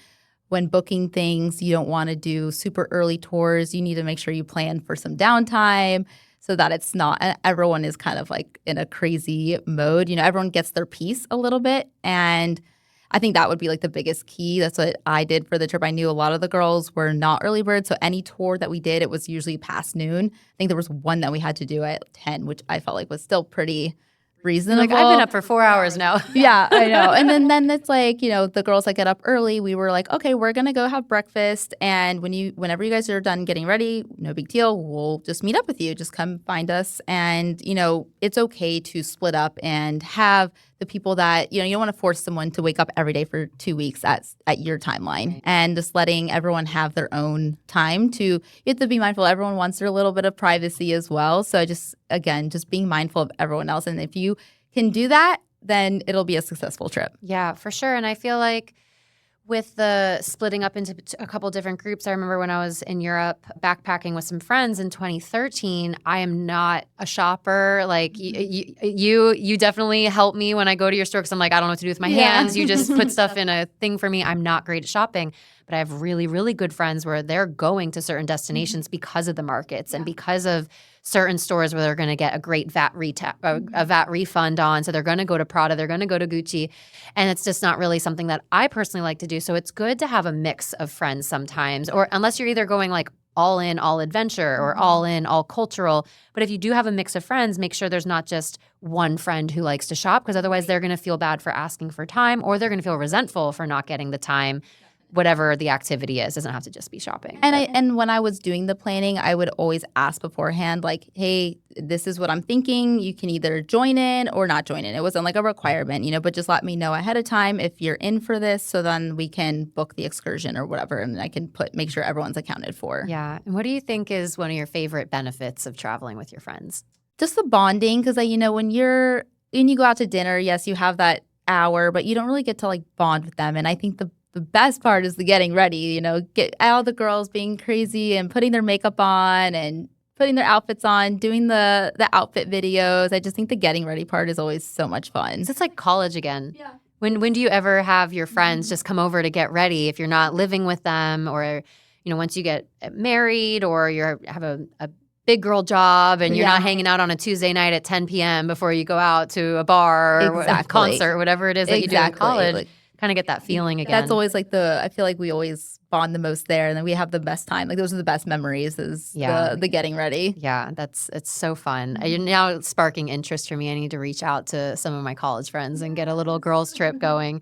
When booking things, you don't want to do super early tours. You need to make sure you plan for some downtime so that it's not everyone is kind of like in a crazy mode. Everyone gets their piece a little bit and I think that would be like the biggest key. That's what I did for the trip. I knew a lot of the girls were not early birds. So any tour that we did, it was usually past noon. I think there was one that we had to do at 10, which I felt like was still pretty reasonable. Like I've been up for 4 hours now. Yeah, I know. And then it's like, the girls that get up early, we were like, okay, we're going to go have breakfast. And whenever you guys are done getting ready, no big deal. We'll just meet up with you. Just come find us. And, it's okay to split up and have the people that, you don't want to force someone to wake up every day for 2 weeks at your timeline. Right. And just letting everyone have their own time you have to be mindful. Everyone wants their little bit of privacy as well. So just being mindful of everyone else. And if you can do that, then it'll be a successful trip. Yeah, for sure. And I feel like with the splitting up into a couple different groups, I remember when I was in Europe backpacking with some friends in 2013, I am not a shopper. Like you definitely help me when I go to your store because I'm like, I don't know what to do with my hands. You just put stuff in a thing for me. I'm not great at shopping. But I have really, really good friends where they're going to certain destinations because of the markets and because of certain stores where they're going to get a great VAT refund on. So they're going to go to Prada, they're going to go to Gucci. And it's just not really something that I personally like to do. So it's good to have a mix of friends sometimes, or unless you're either going like all in, all adventure or all in, all cultural. But if you do have a mix of friends, make sure there's not just one friend who likes to shop because otherwise they're going to feel bad for asking for time or they're going to feel resentful for not getting the time. Whatever the activity is, doesn't have to just be shopping. And when I was doing the planning, I would always ask beforehand, like, hey, this is what I'm thinking. You can either join in or not join in. It wasn't like a requirement, but just let me know ahead of time if you're in for this so then we can book the excursion or whatever and I can make sure everyone's accounted for. Yeah. And what do you think is one of your favorite benefits of traveling with your friends? Just the bonding because, when you go out to dinner, yes, you have that hour, but you don't really get to like bond with them. And I think the best part is the getting ready, get all the girls being crazy and putting their makeup on and putting their outfits on, doing the outfit videos. I just think the getting ready part is always so much fun. It's like college again. Yeah. When do you ever have your friends just come over to get ready if you're not living with them or, once you get married or you have a big girl job and you're not hanging out on a Tuesday night at 10 p.m. before you go out to a bar or a concert or whatever it is that you do in college. kind of get that feeling again. That's always like I feel like we always bond the most there, and then we have the best time. Like those are the best memories is the getting ready. Yeah, it's so fun. You're now sparking interest for me. I need to reach out to some of my college friends and get a little girls trip going.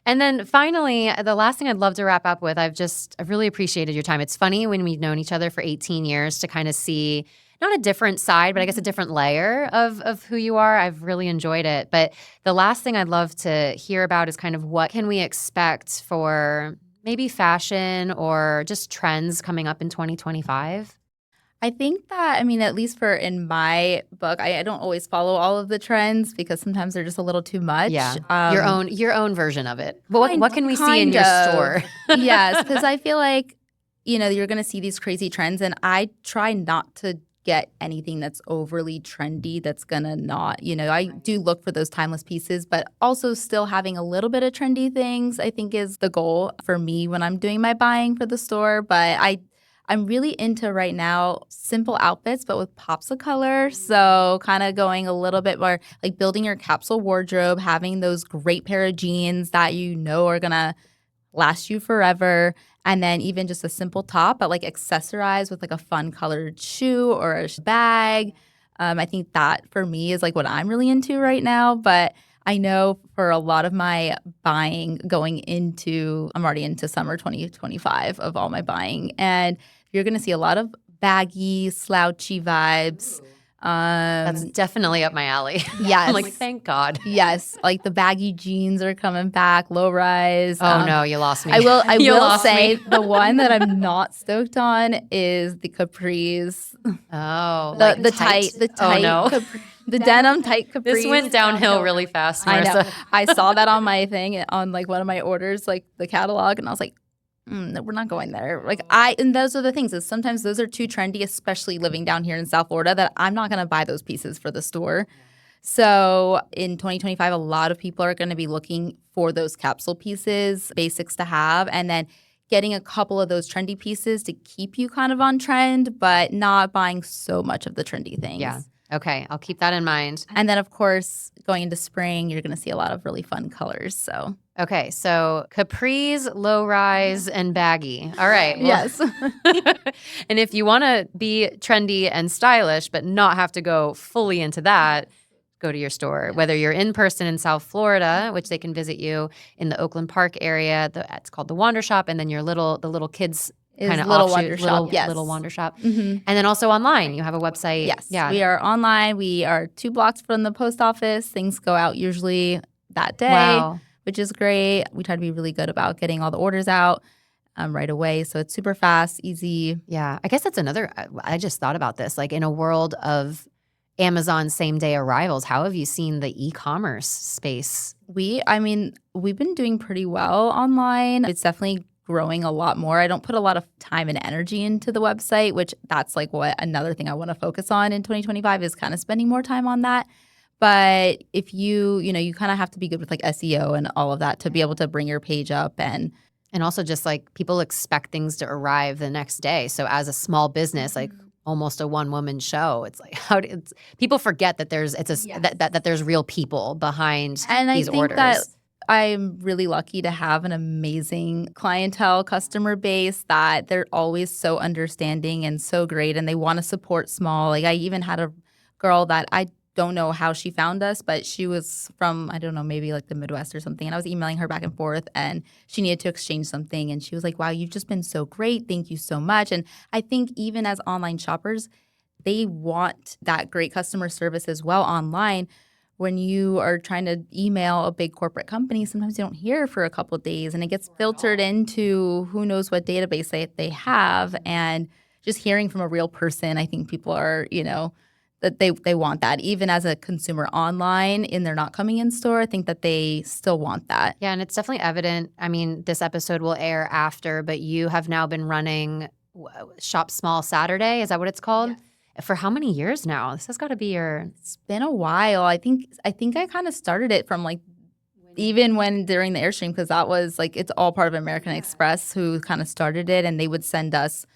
And then finally, the last thing I'd love to wrap up with, I've really appreciated your time. It's funny when we've known each other for 18 years to kind of see not a different side, but I guess a different layer of who you are. I've really enjoyed it. But the last thing I'd love to hear about is kind of what can we expect for maybe fashion or just trends coming up in 2025? I think that, I mean, at least for in my book, I don't always follow all of the trends because sometimes they're just a little too much. Yeah, your own version of it. But what can we see in your store? Yes, because I feel like, you're going to see these crazy trends, and I try not to get anything that's overly trendy that's going to not, I do look for those timeless pieces, but also still having a little bit of trendy things, I think is the goal for me when I'm doing my buying for the store. But I'm really into right now simple outfits, but with pops of color. So kind of going a little bit more like building your capsule wardrobe, having those great pair of jeans that are going to last you forever. And then even just a simple top, but like accessorize with like a fun colored shoe or a bag. I think that for me is like what I'm really into right now. But I know for a lot of my buying I'm already into summer 2025 of all my buying. And you're going to see a lot of baggy, slouchy vibes. That's definitely up my alley. Yes. I'm like, thank God. Yes. Like the baggy jeans are coming back, low rise. Oh, no, you lost me. I will say the one that I'm not stoked on is the capris. Oh, the tight. Oh, no. The denim tight capris. This went downhill really fast, Marissa. I know. I saw that on my thing, on like one of my orders, like the catalog, and I was like, no, we're not going there. And those are the things is sometimes those are too trendy, especially living down here in South Florida, that I'm not going to buy those pieces for the store. So in 2025, a lot of people are going to be looking for those capsule pieces, basics to have, and then getting a couple of those trendy pieces to keep you kind of on trend, but not buying so much of the trendy things. Yeah. Okay. I'll keep that in mind. And then, of course, going into spring, you're going to see a lot of really fun colors. So. Okay, so capris, low rise, and baggy. All right. Well, yes. And if you want to be trendy and stylish, but not have to go fully into that, go to your store. Whether you're in person in South Florida, which they can visit you in the Oakland Park area, it's called the Wander Shop, and then the little kids kind of little Wander Shop. Yes. Little Wander Shop. Mm-hmm. And then also online, you have a website. Yes. Yeah. We are online. We are 2 blocks from the post office. Things go out usually that day. Wow. Which is great. We try to be really good about getting all the orders out right away. So it's super fast, easy. Yeah. I guess that's I just thought about this. Like in a world of Amazon same-day arrivals, how have you seen the e-commerce space? We've been doing pretty well online. It's definitely growing a lot more. I don't put a lot of time and energy into the website, which that's like what another thing I want to focus on in 2025 is kind of spending more time on that. But if you kind of have to be good with like SEO and all of that to be able to bring your page up and also just like people expect things to arrive the next day. So as a small business, like almost a one-woman show, it's like people forget that that there's real people behind these orders. And I think that I'm really lucky to have an amazing clientele customer base that they're always so understanding and so great, and they want to support small. Like I even had a girl that I don't know how she found us, but she was from, I don't know, maybe like the Midwest or something. And I was emailing her back and forth and she needed to exchange something. And she was like, wow, you've just been so great. Thank you so much. And I think even as online shoppers, they want that great customer service as well online. When you are trying to email a big corporate company, sometimes you don't hear for a couple of days and it gets filtered into who knows what database they have. And just hearing from a real person, I think people are, that they want that. Even as a consumer online and they're not coming in store, I think that they still want that. Yeah, and it's definitely evident. I mean, this episode will air after, but you have now been running Shop Small Saturday. Is that what it's called? Yes. For how many years now? This has got to be It's been a while. I think I kind of started it from like even when during the Airstream, because that was like it's all part of American Express who kind of started it, and they would send us.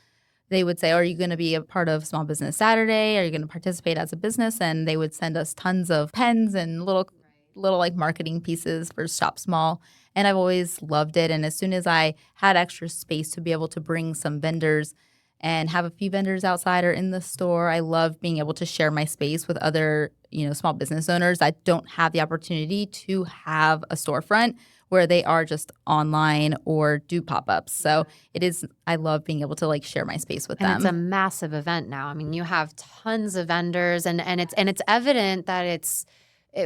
They would say, are you going to be a part of Small Business Saturday? Are you going to participate as a business? And they would send us tons of pens and little little like marketing pieces for Shop Small. And I've always loved it. And as soon as I had extra space to be able to bring some vendors and have a few vendors outside or in the store, I love being able to share my space with other, small business owners that don't have the opportunity to have a storefront where they are just online or do pop-ups. So I love being able to like share my space with And them. it's a massive event now. I mean, you have tons of vendors and it's evident that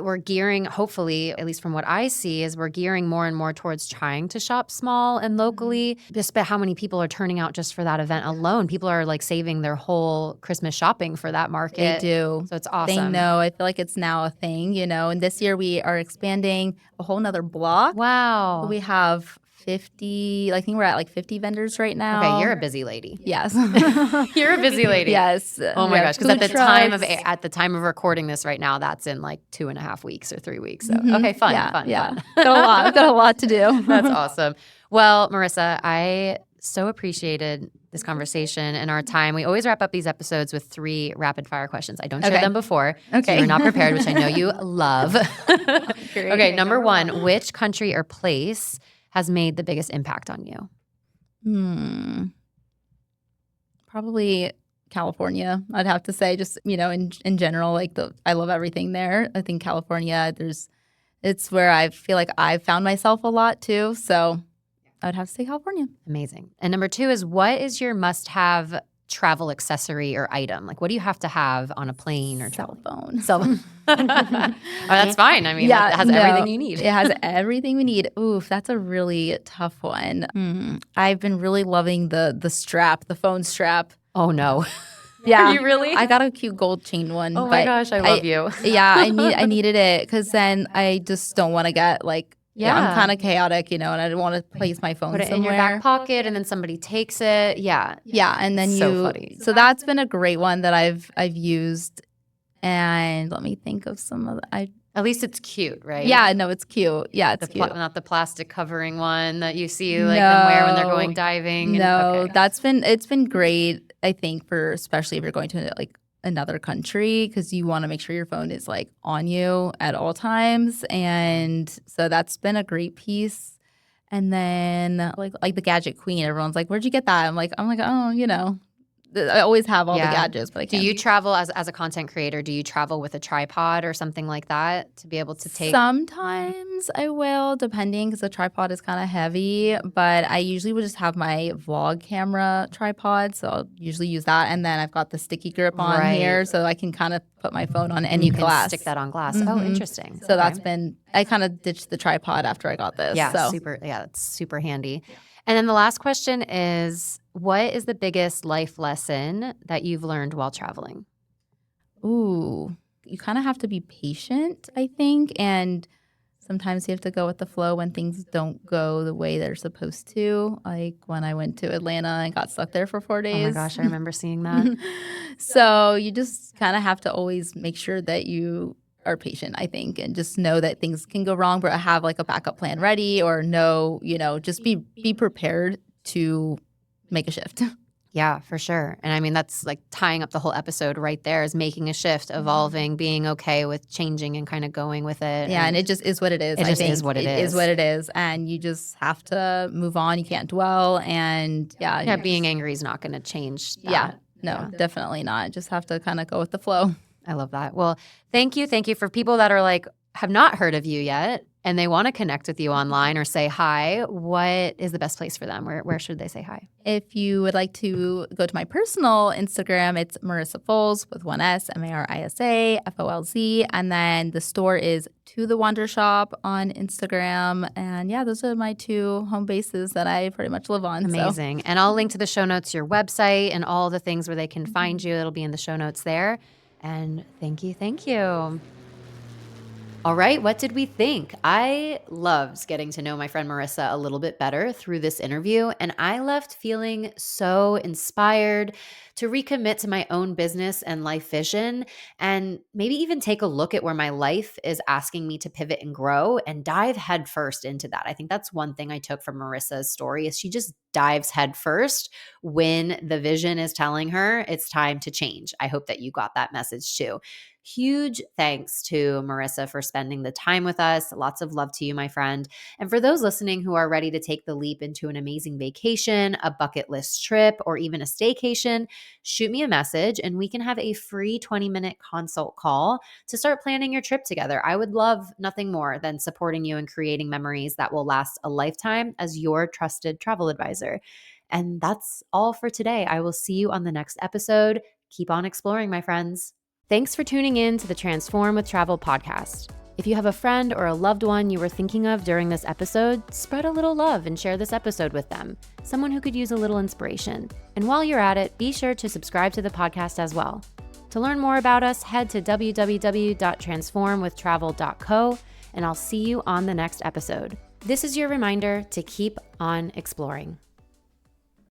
we're gearing, hopefully, at least from what I see, is we're gearing more and more towards trying to shop small and locally. Just how many people are turning out just for that event alone. People are like saving their whole Christmas shopping for that market. They do. So it's awesome. They know. I feel like it's now a thing, and this year we are expanding a whole nother block. Wow. So we have 50, I think we're at like 50 vendors right now. Okay, you're a busy lady. Yes. You're a busy lady. Yes. Oh my gosh, because at the time of recording this right now, that's in like 2.5 weeks or 3 weeks. So okay, fun. Got a lot to do. That's awesome. Well, Marisa, I so appreciated this conversation and our time. We always wrap up these episodes with 3 rapid fire questions. I don't share them before. Okay. So you're not prepared, which I know you love. Great. Okay, number 1, which country or place has made the biggest impact on you? Probably California, I'd have to say, just, in general, like I love everything there. I think California, it's where I feel like I've found myself a lot too. So I'd have to say California. Amazing. And number 2 is, what is your must-have travel accessory or item? Like, what do you have to have on a plane or Cell phone. Oh, that's fine. I mean, it has everything you need. It has everything we need. Oof, that's a really tough one. I've been really loving the strap, the phone strap. Oh, no. Yeah. Are you really? I got a cute gold chain one. Oh, my gosh. I love you. Yeah, I needed it because then I just don't want to get like, I'm kind of chaotic, and I don't want to place my phone Put it somewhere. in your back pocket and then somebody takes it. Yeah. Yeah, and then funny. So that's been a great one that I've used. And let me think of some of At least it's cute, right? Yeah, no, it's cute. Yeah, it's cute. Not the plastic covering one that you see them wear when they're going diving. No, it's been great, I think, for especially if you're going to like another country, because you want to make sure your phone is like on you at all times. And so that's been a great piece. And then like the gadget queen, everyone's like, where'd you get that? I'm like, oh, I always have all the gadgets, but I can't. Do you travel as a content creator? Do you travel with a tripod or something like that to be able to take? Sometimes I will, depending, because the tripod is kind of heavy. But I usually would just have my vlog camera tripod, so I'll usually use that. And then I've got the sticky grip on here, so I can kind of put my phone on any glass. Stick that on glass. Oh, interesting. So that's been. I kind of ditched the tripod after I got this. Yeah, so. That's super handy. And then the last question is, what is the biggest life lesson that you've learned while traveling? Ooh, you kind of have to be patient, I think. And sometimes you have to go with the flow when things don't go the way they're supposed to. Like when I went to Atlanta and got stuck there for 4 days. Oh my gosh, I remember seeing that. So you just kind of have to always make sure that you are patient, I think, and just know that things can go wrong, but have like a backup plan ready, or just be prepared to make a shift. Yeah, for sure. And I mean, that's like tying up the whole episode right there, is making a shift, evolving, being okay with changing and kind of going with it. Yeah, and it just is what it is. It just is what it is. It is what it is. And you just have to move on. You can't dwell. And being angry is not going to change that. Yeah, no, definitely not. Just have to kind of go with the flow. I love that. Well, thank you. Thank you for people that are like, have not heard of you yet and they want to connect with you online or say hi. What is the best place for them? Where should they say hi? If you would like to go to my personal Instagram, it's Marisa Folz with 1 S, Marisa Folz. And then the store is To The Wander Shop on Instagram. And those are my 2 home bases that I pretty much live on. Amazing. And I'll link to the show notes, your website, and all the things where they can find you. It'll be in the show notes there. And thank you. All right, what did we think? I loved getting to know my friend Marisa a little bit better through this interview, and I left feeling so inspired to recommit to my own business and life vision, and maybe even take a look at where my life is asking me to pivot and grow and dive headfirst into that. I think that's one thing I took from Marisa's story, is she just dives headfirst when the vision is telling her it's time to change. I hope that you got that message too. Huge thanks to Marisa for spending the time with us. Lots of love to you, my friend. And for those listening who are ready to take the leap into an amazing vacation, a bucket list trip, or even a staycation, shoot me a message and we can have a free 20-minute consult call to start planning your trip together. I would love nothing more than supporting you in creating memories that will last a lifetime as your trusted travel advisor. And that's all for today. I will see you on the next episode. Keep on exploring, my friends. Thanks for tuning in to the Transform with Travel podcast. If you have a friend or a loved one you were thinking of during this episode, spread a little love and share this episode with them, someone who could use a little inspiration. And while you're at it, be sure to subscribe to the podcast as well. To learn more about us, head to www.transformwithtravel.co, and I'll see you on the next episode. This is your reminder to keep on exploring.